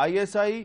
ISI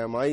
MI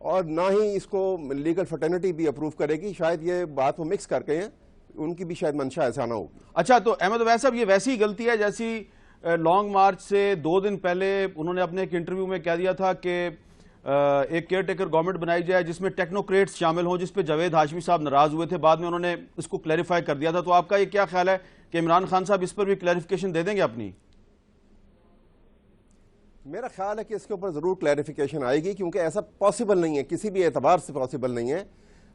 اور نہ ہی اس کو لیگل فرٹرنٹی بھی اپروو کرے گی. شاید یہ بات وہ مکس کر کے ہیں, ان کی بھی شاید منشا ایسا نہ ہوگی. اچھا, تو احمد اویس صاحب یہ ویسی غلطی ہے جیسی لانگ مارچ سے 2 دن پہلے انہوں نے اپنے ایک انٹرویو میں کہہ دیا تھا کہ ایک کیئر ٹیکر گورنمنٹ بنائی جائے جس میں ٹیکنوکریٹس شامل ہوں, جس پہ جاوید ہاشمی صاحب ناراض ہوئے تھے, بعد میں انہوں نے اس کو کلیریفائی کر دیا تھا. تو آپ کا یہ کیا خیال ہے کہ عمران خان صاحب اس پر بھی کلیریفیکیشن دے دیں گے اپنی؟ میرا خیال ہے کہ اس کے اوپر ضرور کلیریفیکیشن آئے گی, کیونکہ ایسا پاسبل نہیں ہے, کسی بھی اعتبار سے پاسبل نہیں ہے.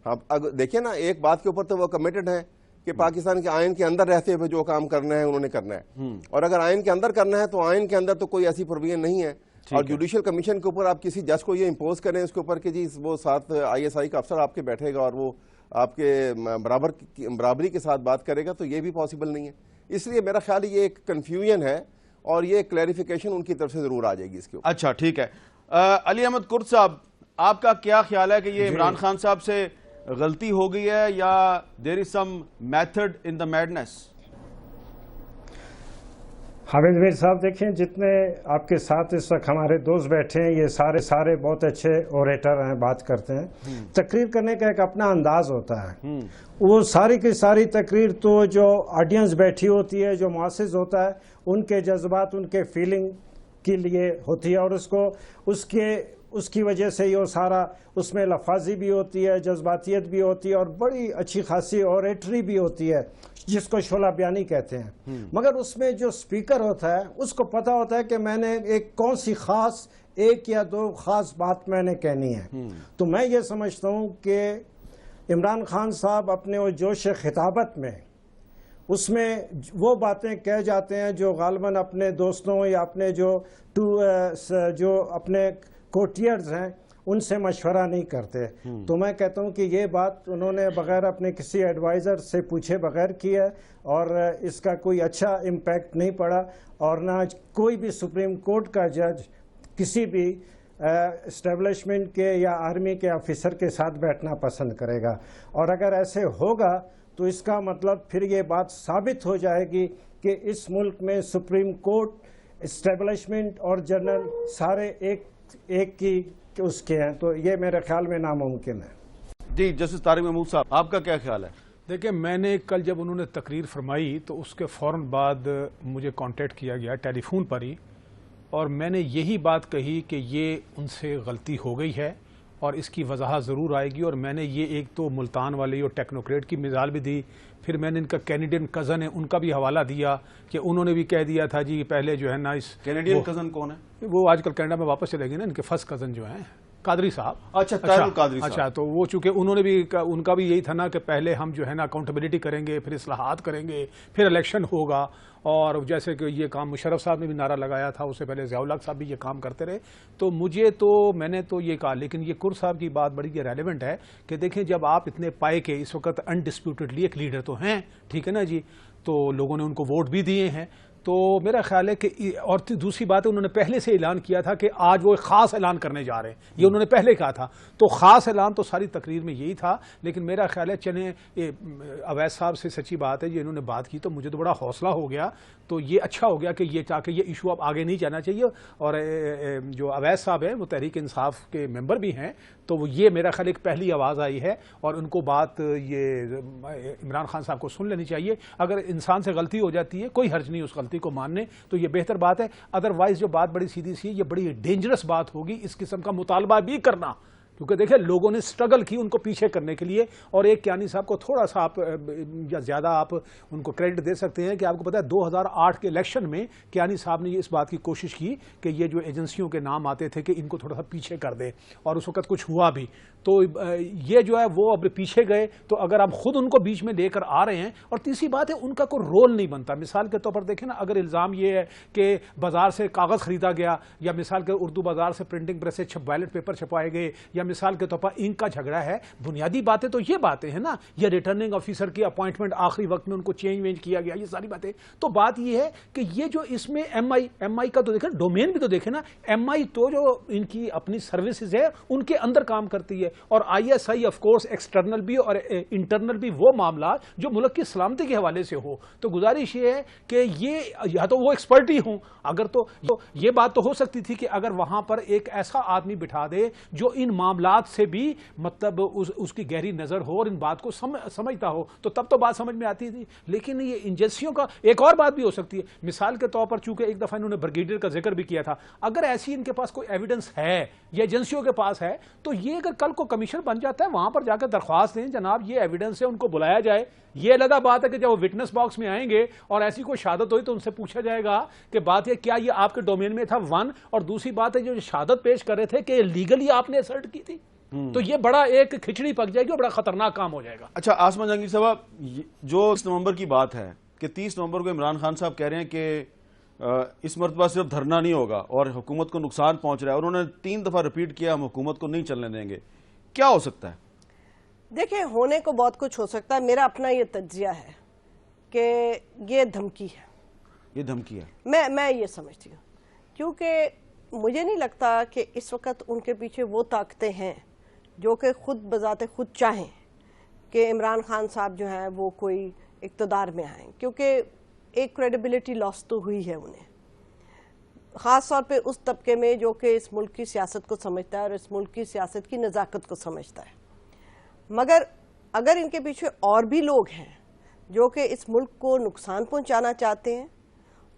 اب دیکھیں نا, ایک بات کے اوپر تو وہ کمیٹڈ ہیں کہ پاکستان کے آئین کے اندر رہتے ہوئے جو کام کرنا ہے انہوں نے کرنا ہے, اور اگر آئین کے اندر کرنا ہے تو آئین کے اندر تو کوئی ایسی پروویژن نہیں ہے. اور جوڈیشل کمیشن کے اوپر آپ کسی جج کو یہ امپوز کریں اس کے اوپر کہ جی وہ ساتھ ISI کا افسر آپ کے بیٹھے گا اور وہ آپ کے برابری کے ساتھ بات کرے گا, تو یہ بھی پاسبل نہیں ہے. اس لیے میرا خیال یہ ایک کنفیوژن ہے, اور یہ کلیریفیکیشن ان کی طرف سے ضرور آ جائے گی اس کے اوپر. اچھا ٹھیک ہے. علی احمد کرد صاحب, آپ کا کیا خیال ہے کہ یہ عمران خان صاحب سے غلطی ہو گئی ہے یا دیر از some method in the madness? Hamid میر صاحب دیکھیں, جتنے آپ کے ساتھ اس وقت ہمارے دوست بیٹھے ہیں یہ سارے بہت اچھے اوریٹر ہیں, بات کرتے ہیں. تقریر کرنے کا ایک اپنا انداز ہوتا ہے. وہ ساری کی ساری تقریر تو جو آڈینس بیٹھی ہوتی ہے, جو معزز ہوتا ہے, ان کے جذبات, ان کے فیلنگ کے لیے ہوتی ہے, اور اس کی وجہ سے یہ سارا اس میں لفاظی بھی ہوتی ہے, جذباتیت بھی ہوتی ہے, اور بڑی اچھی خاصی اوریٹری بھی ہوتی ہے جس کو شعلہ بیانی کہتے ہیں. مگر اس میں جو سپیکر ہوتا ہے اس کو پتا ہوتا ہے کہ میں نے ایک کون سی خاص 1 یا 2 خاص بات میں نے کہنی ہے. تو میں یہ سمجھتا ہوں کہ عمران خان صاحب اپنے وہ جوش خطابت میں اس میں وہ باتیں کہہ جاتے ہیں جو غالباً اپنے دوستوں یا اپنے جو اپنے کوٹیئرز ہیں ان سے مشورہ نہیں کرتے. تو میں کہتا ہوں کہ یہ بات انہوں نے بغیر اپنے کسی ایڈوائزر سے پوچھے بغیر کی ہے, اور اس کا کوئی اچھا امپیکٹ نہیں پڑا, اور نہ کوئی بھی سپریم کورٹ کا جج کسی بھی اسٹیبلشمنٹ کے یا آرمی کے آفیسر کے ساتھ بیٹھنا پسند کرے گا. اور اگر ایسے ہوگا تو اس کا مطلب پھر یہ بات ثابت ہو جائے گی کہ اس ملک میں سپریم کورٹ, اسٹیبلشمنٹ اور جنرل سارے ایک کی اس کے ہیں. تو یہ میرے خیال میں ناممکن ہے. جی جسٹس طارق محمود صاحب, آپ کا کیا خیال ہے؟ دیکھیں, میں نے کل جب انہوں نے تقریر فرمائی تو اس کے فوراً بعد مجھے کانٹیکٹ کیا گیا ٹیلی فون پر ہی, اور میں نے یہی بات کہی کہ یہ ان سے غلطی ہو گئی ہے اور اس کی وضاحت ضرور آئے گی. اور میں نے یہ ایک تو ملتان والی اور ٹیکنوکریٹ کی مثال بھی دی, پھر میں نے ان کا کینیڈین کزن ہے ان کا بھی حوالہ دیا کہ انہوں نے بھی کہہ دیا تھا جی پہلے جو ہے نا اس کینیڈین کزن کون ہے؟ وہ آج کل کینیڈا میں واپس چلے گئے نا, ان کے فرسٹ کزن جو ہیں قادری صاحب. اچھا طاہر القادری صاحب. اچھا, تو وہ چونکہ انہوں نے بھی ان کا بھی یہی تھا نا کہ پہلے ہم جو ہے نا اکاؤنٹیبلٹی کریں گے, پھر اصلاحات کریں گے, پھر الیکشن ہوگا. اور جیسے کہ یہ کام مشرف صاحب نے بھی نعرہ لگایا تھا, اس سے پہلے ضیاء الحق صاحب بھی یہ کام کرتے رہے. تو میں نے تو یہ کہا, لیکن یہ کرد صاحب کی بات بڑی ریلیونٹ ہے کہ دیکھیں جب آپ اتنے پائے کے اس وقت انڈسپیوٹڈلی ایک لیڈر تو ہیں, ٹھیک ہے نا جی, تو لوگوں نے ان کو ووٹ بھی دیے ہیں, تو میرا خیال ہے کہ اور دوسری بات ہے انہوں نے پہلے سے اعلان کیا تھا کہ آج وہ ایک خاص اعلان کرنے جا رہے ہیں, یہ انہوں نے پہلے کہا تھا. تو خاص اعلان تو ساری تقریر میں یہی تھا. لیکن میرا خیال ہے چلیں اویس صاحب سے سچی بات ہے, یہ انہوں نے بات کی تو مجھے تو بڑا حوصلہ ہو گیا. تو یہ اچھا ہو گیا کہ یہ تاکہ یہ ایشو اب آگے نہیں جانا چاہیے. اور جو اویس صاحب ہیں وہ تحریک انصاف کے ممبر بھی ہیں, تو وہ یہ میرا خیال ایک پہلی آواز آئی ہے, اور ان کو بات یہ عمران خان صاحب کو سن لینی چاہیے. اگر انسان سے غلطی ہو جاتی ہے کوئی حرج نہیں اس غلطی کو ماننے, تو یہ بہتر بات ہے. ادروائز جو بات بڑی سیدھی سی ہے, یہ بڑی ڈینجرس بات ہوگی اس قسم کا مطالبہ بھی کرنا, کیونکہ دیکھیں لوگوں نے سٹرگل کی ان کو پیچھے کرنے کے لیے. اور ایک کیانی صاحب کو تھوڑا سا آپ یا زیادہ آپ ان کو کریڈٹ دے سکتے ہیں کہ آپ کو پتا ہے 2008 کے الیکشن میں کیانی صاحب نے اس بات کی کوشش کی کہ یہ جو ایجنسیوں کے نام آتے تھے کہ ان کو تھوڑا سا پیچھے کر دے, اور اس وقت کچھ ہوا بھی. تو یہ جو ہے وہ اب پیچھے گئے, تو اگر آپ خود ان کو بیچ میں لے کر آ رہے ہیں. اور تیسری بات ہے ان کا کوئی رول نہیں بنتا. مثال کے طور پر دیکھیں نا, اگر الزام یہ ہے کہ بازار سے کاغذ خریدا گیا, یا مثال کے اردو بازار سے پرنٹنگ پریس سے بیلٹ پیپر چھپائے گئے, یا مثال کے طور پر انک کا جھگڑا ہے, بنیادی باتیں تو یہ باتیں ہیں نا, یا ریٹرننگ آفیسر کی اپوائنٹمنٹ آخری وقت میں ان کو چینج کیا گیا, یہ ساری باتیں. تو بات یہ ہے کہ یہ جو اس میں ایم آئی کا تو دیکھیں, ڈومین بھی تو دیکھیں نا, ایم آئی تو جو ان کی اپنی سروسز ہے ان کے اندر کام کرتی ہے, اور I S I of course external بھی اور انٹرنل بھی وہ معاملات جو ملک کی سلامتی کے حوالے سے ہو. تو گزارش یہ ہے کہ یہ یا تو وہ ایکسپرٹ ہی ہوں, اگر تو یہ بات تو ہو سکتی تھی کہ اگر وہاں پر ایک ایسا آدمی بٹھا دے جو ان معاملات معاملات سے بھی مطلب اس کی گہری نظر ہو اور ان بات کو سمجھتا ہو تو تب تو بات سمجھ میں آتی تھی. لیکن یہ ایجنسیوں کا ایک اور بات بھی ہو سکتی ہے, مثال کے طور پر چونکہ ایک دفعہ انہوں نے بریگیڈیئر کا ذکر بھی کیا تھا, اگر ایسی ان کے پاس کوئی ایویڈنس ہے یا ایجنسیوں کے پاس ہے تو یہ اگر کل کو کمیشن بن جاتا ہے وہاں پر جا کے درخواست دیں جناب یہ ایویڈنس ہے, ان کو بلایا جائے. یہ علیحدہ بات ہے کہ جب وہ وٹنس باکس میں آئیں گے اور ایسی کوئی شہادت ہوئی تو ان سے پوچھا جائے گا کہ بات یہ کیا یہ آپ کے ڈومین میں تھا, ون, اور دوسری بات ہے جو شہادت پیش کر رہے تھے کہ لیگلی آپ نے اسرٹ کی تھی, تو یہ بڑا ایک کھچڑی پک جائے گی اور بڑا خطرناک کام ہو جائے گا. اچھا آسمان جہانگیر صاحب, جو 30 نومبر کی بات ہے کہ 30 نومبر کو عمران خان صاحب کہہ رہے ہیں کہ اس مرتبہ صرف دھرنا نہیں ہوگا اور حکومت کو نقصان پہنچ رہا ہے, اور انہوں نے 3 دفعہ ریپیٹ کیا ہم حکومت کو نہیں چلنے دیں گے, کیا ہو سکتا ہے؟ دیکھیں ہونے کو بہت کچھ ہو سکتا ہے. میرا اپنا یہ تجزیہ ہے کہ یہ دھمکی ہے. یہ دھمکی ہے, میں یہ سمجھتی ہوں, کیونکہ مجھے نہیں لگتا کہ اس وقت ان کے پیچھے وہ طاقتیں ہیں جو کہ خود بذات خود چاہیں کہ عمران خان صاحب جو ہیں وہ کوئی اقتدار میں آئیں, کیونکہ ایک کریڈیبلٹی لاس تو ہوئی ہے انہیں, خاص طور پہ اس طبقے میں جو کہ اس ملک کی سیاست کو سمجھتا ہے اور اس ملک کی سیاست کی نزاکت کو سمجھتا ہے. مگر اگر ان کے پیچھے اور بھی لوگ ہیں جو کہ اس ملک کو نقصان پہنچانا چاہتے ہیں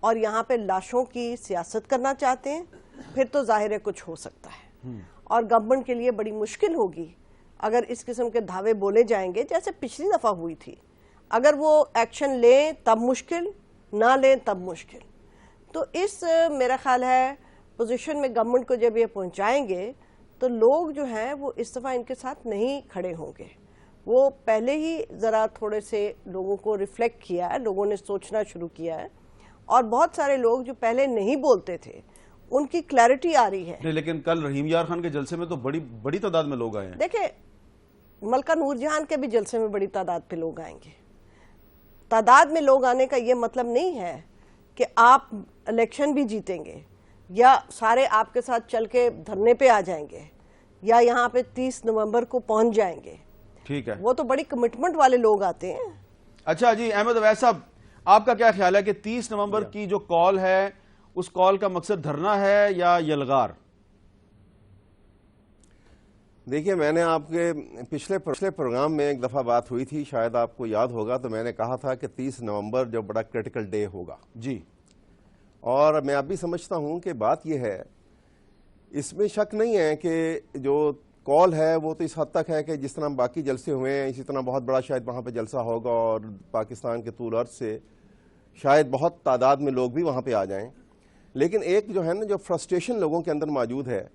اور یہاں پہ لاشوں کی سیاست کرنا چاہتے ہیں, پھر تو ظاہر ہے کچھ ہو سکتا ہے, اور گورنمنٹ کے لیے بڑی مشکل ہوگی اگر اس قسم کے دعوے بولے جائیں گے جیسے پچھلی دفعہ ہوئی تھی. اگر وہ ایکشن لیں تب مشکل, نہ لیں تب مشکل. تو اس میرا خیال ہے پوزیشن میں گورنمنٹ کو جب یہ پہنچائیں گے تو لوگ جو ہیں وہ اس دفعہ ان کے ساتھ نہیں کھڑے ہوں گے. وہ پہلے ہی ذرا تھوڑے سے لوگوں کو ریفلیکٹ کیا ہے, لوگوں نے سوچنا شروع کیا ہے, اور بہت سارے لوگ جو پہلے نہیں بولتے تھے ان کی کلیئرٹی آ رہی ہے. لیکن کل رحیم یار خان کے جلسے میں تو بڑی تعداد میں لوگ آئے ہیں. دیکھیں ملکہ نور جہان کے بھی جلسے میں بڑی تعداد پہ لوگ آئیں گے. تعداد میں لوگ آنے کا یہ مطلب نہیں ہے کہ آپ الیکشن بھی جیتیں گے یا سارے آپ کے ساتھ چل کے دھرنے پہ آ جائیں گے یا یہاں پہ 30 نومبر کو پہنچ جائیں گے. ٹھیک ہے, وہ تو بڑی کمٹمنٹ والے لوگ آتے ہیں. اچھا جی احمد اویس صاحب, آپ کا کیا خیال ہے کہ 30 نومبر کی جو کال ہے اس کال کا مقصد دھرنا ہے یا یلغار؟ دیکھیے میں نے آپ کے پچھلے پروگرام میں ایک دفعہ بات ہوئی تھی, شاید آپ کو یاد ہوگا, تو میں نے کہا تھا کہ 30 نومبر جو بڑا کریٹیکل ڈے ہوگا. جی, اور میں اب بھی سمجھتا ہوں کہ بات یہ ہے, اس میں شک نہیں ہے کہ جو کال ہے وہ تو اس حد تک ہے کہ جس طرح باقی جلسے ہوئے ہیں اسی طرح بہت بڑا شاید وہاں پہ جلسہ ہوگا اور پاکستان کے طول عرض سے شاید بہت تعداد میں لوگ بھی وہاں پہ آ جائیں. لیکن ایک جو ہے نا جو فرسٹریشن لوگوں کے اندر موجود ہے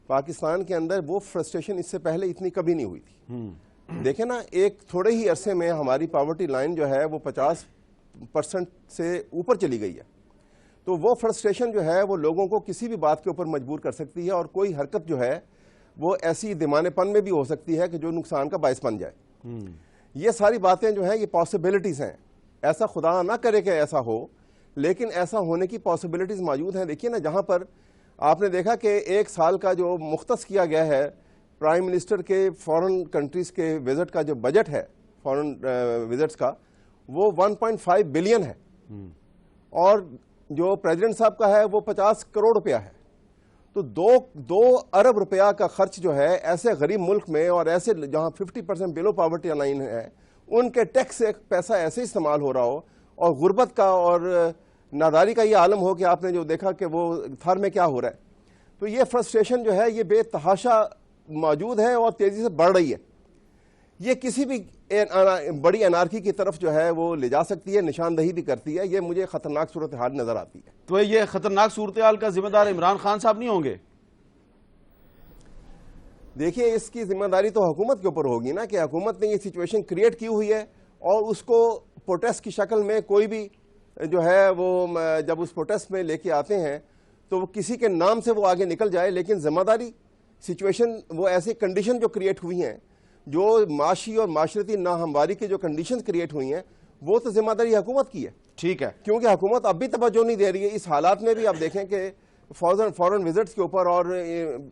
پاکستان کے اندر, وہ فرسٹریشن اس سے پہلے اتنی کبھی نہیں ہوئی تھی. دیکھیں نا, ایک تھوڑے ہی عرصے میں ہماری پاورٹی لائن جو ہے وہ 50% سے اوپر چلی گئی ہے. تو وہ فرسٹریشن جو ہے وہ لوگوں کو کسی بھی بات کے اوپر مجبور کر سکتی ہے, اور کوئی حرکت جو ہے وہ ایسی دیوانے پن میں بھی ہو سکتی ہے کہ جو نقصان کا باعث بن جائے. یہ ساری باتیں جو ہیں یہ پاسبلٹیز ہیں, ایسا خدا نہ کرے کہ ایسا ہو, لیکن ایسا ہونے کی پاسبلٹیز موجود ہیں. دیکھیے نا, جہاں پر آپ نے دیکھا کہ 1 سال کا جو مختص کیا گیا ہے پرائم منسٹر کے فورن کنٹریز کے وزٹ کا جو بجٹ ہے فورن وزٹس کا, وہ 1.5 بلین ہے, اور جو پریزیڈنٹ صاحب کا ہے وہ 50 کروڑ روپیہ ہے. تو 2 ارب روپیہ کا خرچ جو ہے ایسے غریب ملک میں, اور ایسے جہاں 50% بلو پاورٹی لائن ہے, ان کے ٹیکس سے پیسہ ایسے استعمال ہو رہا ہو, اور غربت کا اور ناداری کا یہ عالم ہو کہ آپ نے جو دیکھا کہ وہ تھر میں کیا ہو رہا ہے. تو یہ فرسٹریشن جو ہے یہ بے تحاشا موجود ہے اور تیزی سے بڑھ رہی ہے. یہ کسی بھی بڑی انارکی کی طرف جو ہے وہ لے جا سکتی ہے, نشاندہی بھی کرتی ہے. یہ مجھے خطرناک صورتحال نظر آتی ہے. تو یہ خطرناک صورتحال کا ذمہ دار عمران خان صاحب نہیں ہوں گے؟ دیکھیے اس کی ذمہ داری تو حکومت کے اوپر ہوگی نا, کہ حکومت نے یہ سچویشن کریٹ کی ہوئی ہے, اور اس کو پروٹیسٹ کی شکل میں کوئی بھی جو ہے وہ جب اس پروٹیسٹ میں لے کے آتے ہیں تو وہ کسی کے نام سے وہ آگے نکل جائے. لیکن ذمہ داری سچویشن وہ ایسی کنڈیشن جو کریٹ ہوئی ہیں, جو معاشی اور معاشرتی ناہمواری کی جو کنڈیشنز کریٹ ہوئی ہیں, وہ تو ذمہ داری حکومت کی ہے. ٹھیک ہے, کیونکہ حکومت اب بھی توجہ نہیں دے رہی ہے. اس حالات میں بھی آپ دیکھیں کہ فورن وزٹس کے اوپر اور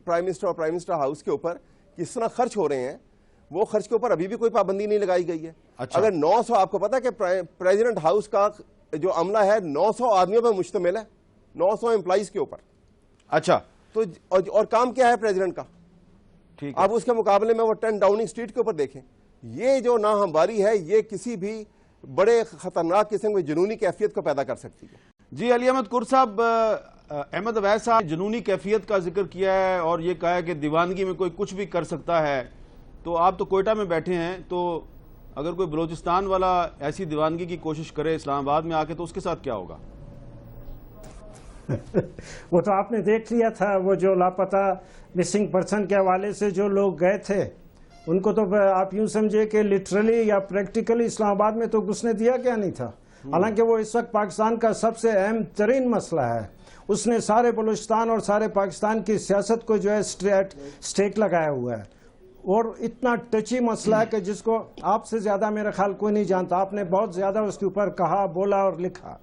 پرائم منسٹر اور پرائم منسٹر ہاؤس کے اوپر کس طرح خرچ ہو رہے ہیں, وہ خرچ کے اوپر ابھی بھی کوئی پابندی نہیں لگائی گئی ہے. اگر 900, آپ کو پتا ہے کہ پریزیڈنٹ ہاؤس کا جو عملہ ہے 900 آدمیوں پر مشتمل ہے, 900 امپلائیز کے اوپر. اچھا, تو اور کام کیا ہے پریزیڈنٹ کا؟ آپ اس کے مقابلے میں وہ 10 ڈاؤننگ اسٹریٹ کے اوپر دیکھیں. یہ جو ناہمواری ہے یہ کسی بھی بڑے خطرناک قسم کی جنونی کیفیت کو پیدا کر سکتی ہے. جی علی احمد کر صاحب، احمد اویس صاحب جنونی کیفیت کا ذکر کیا ہے اور یہ کہا ہے کہ دیوانگی میں کوئی کچھ بھی کر سکتا ہے. تو آپ تو کوئٹہ میں بیٹھے ہیں، تو اگر کوئی بلوچستان والا ایسی دیوانگی کی کوشش کرے اسلام آباد میں آ کے تو اس کے ساتھ کیا ہوگا؟ وہ تو آپ نے دیکھ لیا تھا، وہ جو لاپتہ مسنگ پرسن کے حوالے سے جو لوگ گئے تھے ان کو تو آپ یوں سمجھے کہ لٹرلی یا پریکٹیکلی اسلام آباد میں تو گھسنے دیا کیا نہیں تھا. حالانکہ وہ اس وقت پاکستان کا سب سے اہم ترین مسئلہ ہے. اس نے سارے بلوچستان اور سارے پاکستان کی سیاست کو جو ہے سٹیک لگایا ہوا ہے، اور اتنا ٹچی مسئلہ ہے کہ جس کو آپ سے زیادہ میرا خیال کوئی نہیں جانتا. آپ نے بہت زیادہ اس کے اوپر کہا، بولا اور لکھا.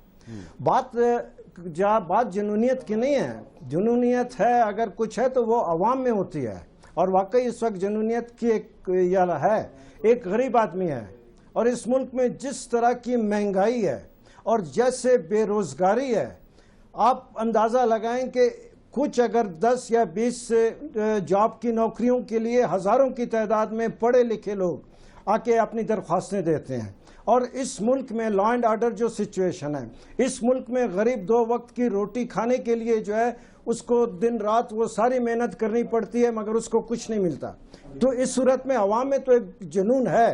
بات جنونیت کی نہیں ہے. جنونیت ہے اگر کچھ ہے تو وہ عوام میں ہوتی ہے، اور واقعی اس وقت جنونیت کی ایک غریب آدمی ہے. اور اس ملک میں جس طرح کی مہنگائی ہے اور جیسے بے روزگاری ہے، آپ اندازہ لگائیں کہ کچھ اگر 10 یا 20 جاب کی نوکریوں کے لیے ہزاروں کی تعداد میں پڑھے لکھے لوگ آ کے اپنی درخواستیں دیتے ہیں. اور اس ملک میں لا اینڈ آرڈر جو سچویشن ہے، اس ملک میں غریب 2 وقت کی روٹی کھانے کے لیے جو ہے اس کو دن رات وہ ساری محنت کرنی پڑتی ہے، مگر اس کو کچھ نہیں ملتا. تو اس صورت میں عوام میں تو ایک جنون ہے،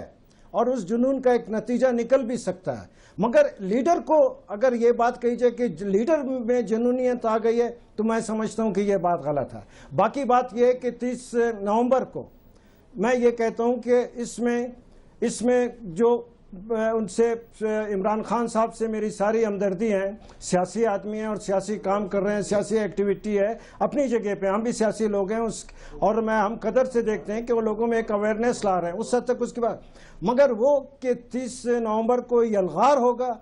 اور اس جنون کا ایک نتیجہ نکل بھی سکتا ہے. مگر لیڈر کو اگر یہ بات کہی جائے کہ لیڈر میں جنونیت آ گئی ہے تو میں سمجھتا ہوں کہ یہ بات غلط ہے. باقی بات یہ ہے کہ 30 نومبر کو میں یہ کہتا ہوں کہ اس میں جو ان سے عمران خان صاحب سے میری ساری ہمدردی ہیں. سیاسی آدمی ہیں اور سیاسی کام کر رہے ہیں، سیاسی ایکٹیویٹی ہے اپنی جگہ پہ. ہم بھی سیاسی لوگ ہیں اور ہم قدر سے دیکھتے ہیں کہ وہ لوگوں میں ایک اویئرنیس لا رہے ہیں اس حد تک. اس کے بعد مگر وہ کہ 30 نومبر کو یلغار ہوگا،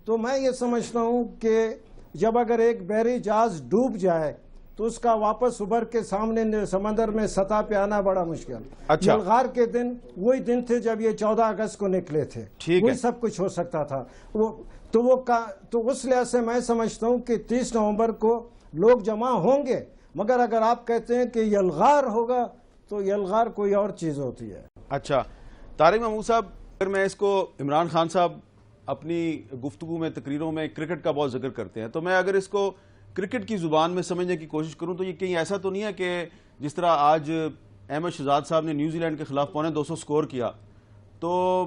تو میں یہ سمجھتا ہوں کہ جب اگر ایک بحری جہاز ڈوب جائے تو اس کا واپس ابھر کے سامنے سمندر میں سطح پہ آنا بڑا مشکل. یلغار کے دن وہی دن تھے جب یہ 14 اگست کو نکلے تھے، وہی سب کچھ ہو سکتا تھا. تو اس لحاظ سے میں سمجھتا ہوں کہ 30 نومبر کو لوگ جمع ہوں گے. مگر اگر آپ کہتے ہیں کہ یلغار ہوگا تو یلغار کوئی اور چیز ہوتی ہے. اچھا طارق محمود صاحب، اگر میں اس کو عمران خان صاحب اپنی گفتگو میں تقریروں میں کرکٹ کا بہت ذکر کرتے ہیں، تو میں اگر اس کو کرکٹ کی زبان میں سمجھنے کی کوشش کروں تو یہ کہیں ایسا تو نہیں ہے کہ جس طرح آج احمد شہزاد صاحب نے نیوزی لینڈ کے خلاف 250 سکور کیا، تو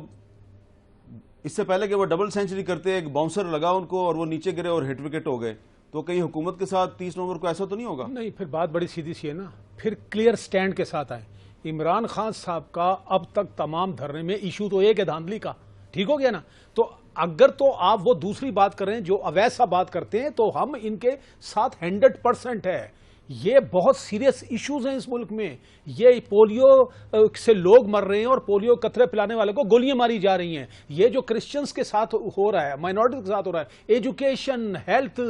اس سے پہلے کہ وہ ڈبل سینچری کرتے ایک باؤنسر لگا ان کو اور وہ نیچے گرے اور ہٹ وکٹ ہو گئے، تو کہیں حکومت کے ساتھ 30 نومبر کو ایسا تو نہیں ہوگا؟ نہیں، پھر بات بڑی سیدھی سی ہے نا. پھر کلیئر سٹینڈ کے ساتھ آئیں. عمران خان صاحب کا اب تک تمام دھرنے میں ایشو تو ایک ہے دھاندلی کا. ٹھیک ہو گیا نا؟ تو اگر تو آپ وہ دوسری بات کریں جو اویس صاحب بات کرتے ہیں تو ہم ان کے ساتھ 100% ہے. یہ بہت سیریس ایشوز ہیں اس ملک میں. یہ پولیو سے لوگ مر رہے ہیں اور پولیو قطرے پلانے والے کو گولیاں ماری جا رہی ہیں. یہ جو کرسچنز کے ساتھ ہو رہا ہے، مائنورٹی کے ساتھ ہو رہا ہے، ایجوکیشن، ہیلتھ،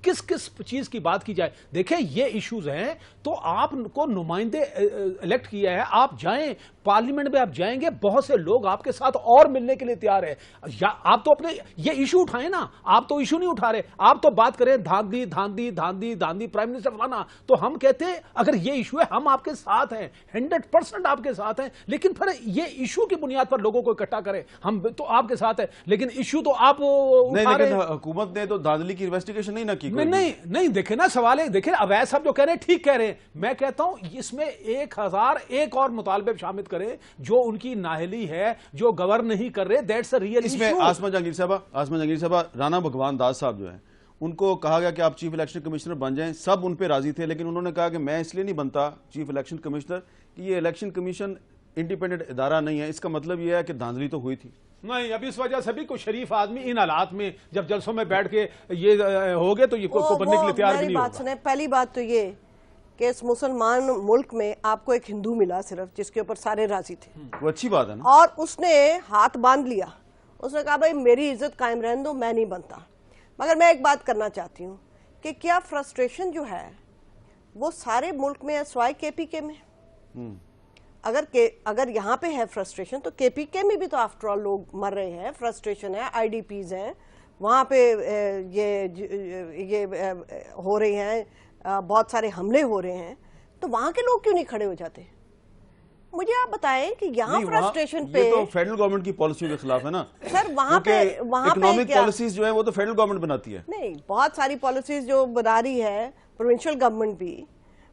کس چیز کی بات کی جائے، دیکھیں یہ ایشوز ہیں. تو آپ کو نمائندے الیکٹ کیا ہے، آپ جائیں پارلیمنٹ میں، آپ جائیں گے، بہت سے لوگ آپ کے ساتھ اور ملنے کے لیے تیار ہے. آپ تو اپنے یہ ایشو اٹھائیں نا. آپ تو ایشو نہیں اٹھا رہے، آپ تو بات کریں دھاندلی دھاندلی دھاندلی دھاندلی پرائم منسٹر فلانا. تو ہم کہتے ہیں اگر یہ ایشو ہے ہم آپ کے ساتھ ہیں، 100% آپ کے ساتھ ہیں. لیکن پھر یہ ایشو کی بنیاد پر لوگوں کو اکٹھا کریں. ہم تو آپ کے ساتھ ہیں لیکن ایشو تو آپ نہیں. لیکن حکومت نے تو دھاندلی کی انویسٹیگیشن نہیں نہ کی. نہیں دیکھیں نا سوال ہے. دیکھیں اویس صاحب جو کہہ رہے ہیں ٹھیک کہہ رہے ہیں. میں کہتا ہوں اس میں 1001 اور مطالبے شامل کریں جو ان کی نااہلی ہے، جو گور نہیں کر رہے. That's a real issue. اس میں آسما جہانگیر صاحبہ رانا بھگوان داس صاحب جو ہیں ان کو کہا گیا کہ آپ چیف الیکشن کمشنر بن جائیں. سب ان پہ راضی تھے، لیکن انہوں نے کہا کہ میں اس لیے نہیں بنتا چیف الیکشن کمشنر کہ یہ الیکشن کمیشن انڈیپینڈنٹ ادارہ نہیں ہے. اس کا مطلب یہ ہے کہ دھاندلی تو ہوئی تھی. نہیں، اب اس وجہ سے بھی کوئی شریف آدمی ان حالات میں جب جلسوں میں بیٹھ کے یہ ہو گئے تو یہ کو بننے کے لیے تیار بھی نہیں ہوگا. پہلی بات تو یہ کہ اس مسلمان ملک میں آپ کو ایک ہندو ملا صرف جس کے اوپر سارے راضی تھے. وہ اچھی بات ہے نا. اور اس نے ہاتھ باندھ لیا. اس نے کہا بھائی میری عزت قائم رہنے دو، میں نہیں بنتا. مگر میں ایک بات کرنا چاہتی ہوں کہ کیا فرسٹریشن جو ہے وہ سارے ملک میں ہے سوائے کے پی کے میں؟ اگر یہاں پہ ہے فرسٹریشن تو کے پی کے میں بھی تو آفٹر آل لوگ مر رہے ہیں. فرسٹریشن ہے، آئی ڈی پیز ہیں وہاں پہ، یہ ہو رہے ہیں، بہت سارے حملے ہو رہے ہیں. تو وہاں کے لوگ کیوں نہیں کھڑے ہو جاتے؟ مجھے آپ بتائیں کہ یہاں فرسٹریشن پہ یہ تو فیڈرل گورنمنٹ کی پالیسیوں کے خلاف ہے نا سر، وہاں پہ اکنامک پالیسیز جو ہیں وہ تو فیڈرل گورنمنٹ بناتی ہے. نہیں، بہت ساری پالیسیز جو بنا رہی ہے پروونشل گورنمنٹ بھی،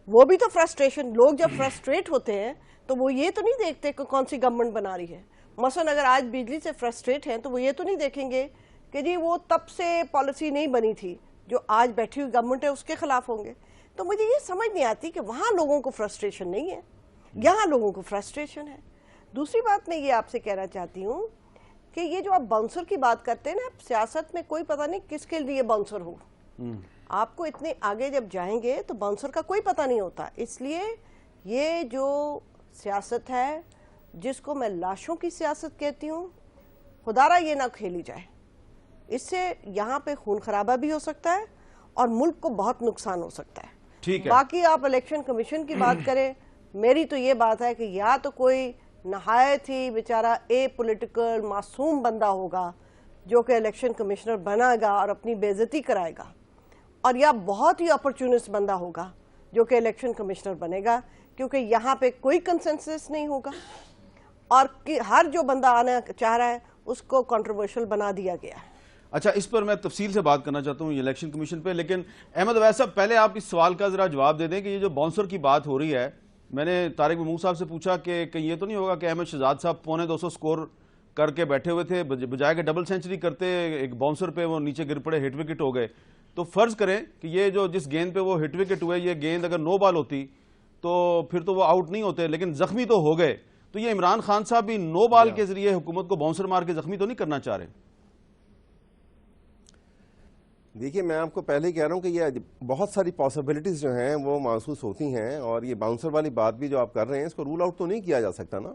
وہ بھی تو فرسٹریشن، لوگ جب فرسٹریٹ ہوتے ہیں تو وہ یہ تو نہیں دیکھتے کہ کون سی گورنمنٹ بنا رہی ہے. مثلا اگر آج بجلی سے فرسٹریٹ ہیں تو وہ یہ تو نہیں دیکھیں گے کہ جی وہ تب سے پالیسی نہیں بنی تھی، جو آج بیٹھی ہوئی گورنمنٹ ہے اس کے خلاف ہوں گے. تو مجھے یہ سمجھ نہیں آتی کہ وہاں لوگوں کو فرسٹریشن نہیں ہے، یہاں لوگوں کو فرسٹریشن ہے. دوسری بات میں یہ آپ سے کہنا چاہتی ہوں کہ یہ جو آپ باؤنسر کی بات کرتے ہیں نا، سیاست میں کوئی پتہ نہیں کس کے لیے باؤنسر ہو. آپ کو اتنے آگے جب جائیں گے تو باؤنسر کا کوئی پتہ نہیں ہوتا. اس لیے یہ جو سیاست ہے جس کو میں لاشوں کی سیاست کہتی ہوں، خدارہ یہ نہ کھیلی جائے. اس سے یہاں پہ خون خرابہ بھی ہو سکتا ہے اور ملک کو بہت نقصان ہو سکتا ہے. ٹھیک ہے. باقی آپ الیکشن کمیشن کی بات کریں، میری تو یہ بات ہے کہ یا تو کوئی نہایت ہی بیچارہ اے پولیٹیکل معصوم بندہ ہوگا جو کہ الیکشن کمشنر بنا گا اور اپنی بے عزتی کرائے گا، اور یا بہت ہی اپرچونسٹ بندہ ہوگا جو کہ الیکشن کمشنر بنے گا، کیونکہ یہاں پہ کوئی کنسنسس نہیں ہوگا اور ہر جو بندہ آنا چاہ رہا ہے اس کو کنٹروورشل بنا دیا گیا ہے. اچھا، اس پر میں تفصیل سے بات کرنا چاہتا ہوں الیکشن کمیشن پہ، لیکن احمد اویس صاحب پہلے آپ اس سوال کا ذرا جواب دے دیں کہ یہ جو باؤنسر کی بات ہو رہی ہے، میں نے طارق محمود صاحب سے پوچھا کہ کہیں یہ تو نہیں ہوگا کہ احمد شہزاد صاحب 250 سکور کر کے بیٹھے ہوئے تھے، بجائے کہ ڈبل سینچری کرتے ایک باؤنسر پہ وہ نیچے گر پڑے، ہٹ وکٹ ہو گئے. تو فرض کریں کہ یہ جو جس گیند پہ وہ ہٹ وکٹ ہوئے، یہ گیند اگر نو بال ہوتی تو پھر تو وہ آؤٹ نہیں ہوتے، لیکن زخمی تو ہو گئے. تو یہ عمران خان صاحب بھی نو بال کے ذریعے حکومت کو باؤنسر مار کے زخمی تو نہیں کرنا چاہ رہے؟ دیکھیے، میں آپ کو پہلے ہی کہہ رہا ہوں کہ یہ بہت ساری پاسبلٹیز جو ہیں وہ محسوس ہوتی ہیں، اور یہ باؤنسر والی بات بھی جو آپ کر رہے ہیں اس کو رول آؤٹ تو نہیں کیا جا سکتا نا.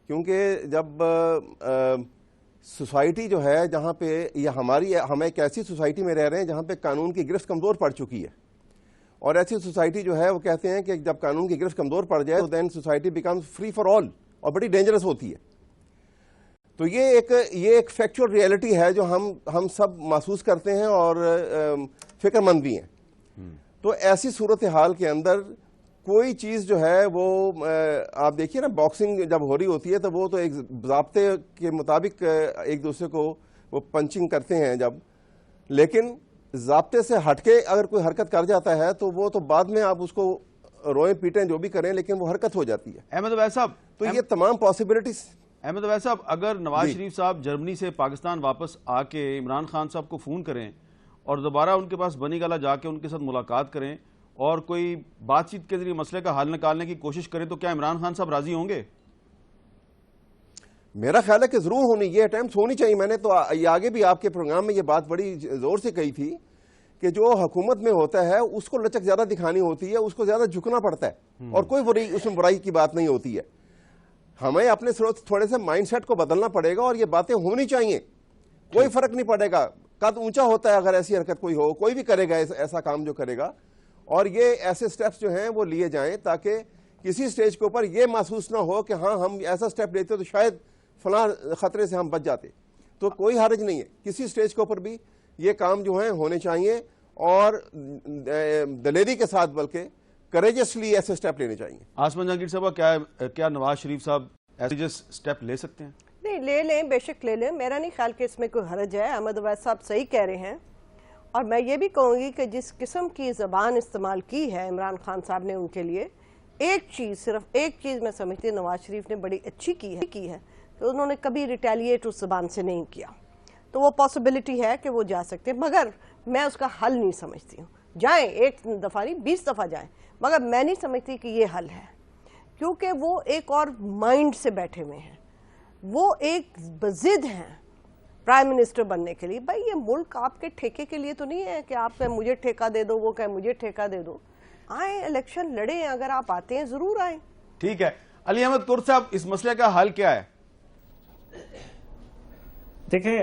کیونکہ جب سوسائٹی جو ہے جہاں پہ یہ ہم ایک ایسی سوسائٹی میں رہ رہے ہیں جہاں پہ قانون کی گرفت کمزور پڑ چکی ہے، اور ایسی سوسائٹی جو ہے وہ کہتے ہیں کہ جب قانون کی گرفت کمزور پڑ جائے تو then society becomes free for all, اور بڑی ڈینجرس ہوتی ہے. تو یہ ایک فیکچوئل ریئلٹی ہے جو ہم سب محسوس کرتے ہیں اور فکر مند بھی ہیں. تو ایسی صورتحال کے اندر کوئی چیز جو ہے وہ آپ دیکھیے نا، باکسنگ جب ہو رہی ہوتی ہے تو وہ تو ایک ضابطے کے مطابق ایک دوسرے کو وہ پنچنگ کرتے ہیں جب، لیکن ضابطے سے ہٹ کے اگر کوئی حرکت کر جاتا ہے تو وہ تو بعد میں آپ اس کو روئیں پیٹیں جو بھی کریں، لیکن وہ حرکت ہو جاتی ہے. احمد اویس صاحب، تو یہ تمام پاسبلٹیز. احمد اویس صاحب، اگر نواز شریف صاحب جرمنی سے پاکستان واپس آ کے عمران خان صاحب کو فون کریں اور دوبارہ ان کے پاس بنی گالہ جا کے ان کے ساتھ ملاقات کریں اور کوئی بات چیت کے ذریعے مسئلے کا حل نکالنے کی کوشش کریں، تو کیا عمران خان صاحب راضی ہوں گے؟ میرا خیال ہے کہ ضرور ہونی، یہ اٹیمپٹس ہونی چاہیے. میں نے تو آگے بھی آپ کے پروگرام میں یہ بات بڑی زور سے کہی تھی کہ جو حکومت میں ہوتا ہے اس کو لچک زیادہ دکھانی ہوتی ہے، اس کو زیادہ جھکنا پڑتا ہے، اور کوئی اس میں برائی کی بات نہیں ہوتی ہے. ہمیں اپنے تھوڑے سے مائنڈ سیٹ کو بدلنا پڑے گا اور یہ باتیں ہونی چاہیے. کوئی فرق نہیں پڑے گا، قد اونچا ہوتا ہے اگر ایسی حرکت کوئی بھی کرے گا ایسا کام جو کرے گا. اور یہ ایسے سٹیپس جو ہیں وہ لیے جائیں تاکہ کسی سٹیج کے اوپر یہ محسوس نہ ہو کہ ہاں ہم ایسا سٹیپ لیتے تو شاید فلاں خطرے سے ہم بچ جاتے. تو کوئی حرج نہیں ہے، کسی سٹیج کے اوپر بھی یہ کام جو ہیں ہونے چاہیے، اور دلیری کے ساتھ بلکہ کریجسلی ایسے سٹیپ لینے چاہیے. آسمان جہانگیر صاحب، کیا نواز شریف صاحب ایسے سٹیپ لے سکتے ہیں؟ نہیں، لے لیں، بے شک لے لیں. میرا نہیں خیال کہ اس میں کوئی حرج ہے. احمد اویس صاحب صحیح کہہ رہے ہیں، اور میں یہ بھی کہوں گی کہ جس قسم کی زبان استعمال کی ہے عمران خان صاحب نے ان کے لیے، صرف ایک چیز میں سمجھتی ہوں نواز شریف نے بڑی اچھی کی ہے کہ انہوں نے کبھی ریٹیلیٹ اس زبان سے نہیں کیا. تو وہ پاسبلٹی ہے کہ وہ جا سکتے ہیں، مگر میں اس کا حل نہیں سمجھتی ہوں. جائیں، ایک دفعہ نہیں 20 دفعہ جائیں، مگر میں نہیں سمجھتی کہ یہ حل ہے، کیونکہ وہ ایک اور مائنڈ سے بیٹھے ہوئے ہیں. وہ ایک بضد ہیں پرائم منسٹر بننے کے لیے. بھائی، یہ ملک آپ کے ٹھیکے کے لیے تو نہیں ہے کہ آپ کہیں مجھے ٹھیکہ دے دو، وہ کہیں مجھے ٹھیکہ دے دو. آئیں، الیکشن لڑیں، اگر آپ آتے ہیں ضرور آئیں. ٹھیک ہے. علی احمد کرد صاحب، اس مسئلے کا حل کیا ہے؟ دیکھیں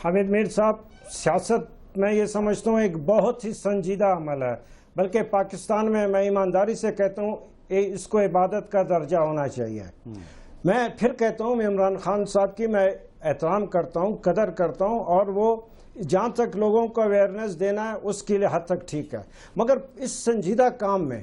حامد میر صاحب، سیاست میں یہ سمجھتا ہوں ایک بہت ہی سنجیدہ عمل ہے، بلکہ پاکستان میں ایمانداری سے کہتا ہوں اس کو عبادت کا درجہ ہونا چاہیے. میں پھر کہتا ہوں عمران خان صاحب کی میں احترام کرتا ہوں، قدر کرتا ہوں، اور وہ جہاں تک لوگوں کو اویئرنیس دینا ہے اس کے لیے حد تک ٹھیک ہے، مگر اس سنجیدہ کام میں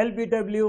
LBW,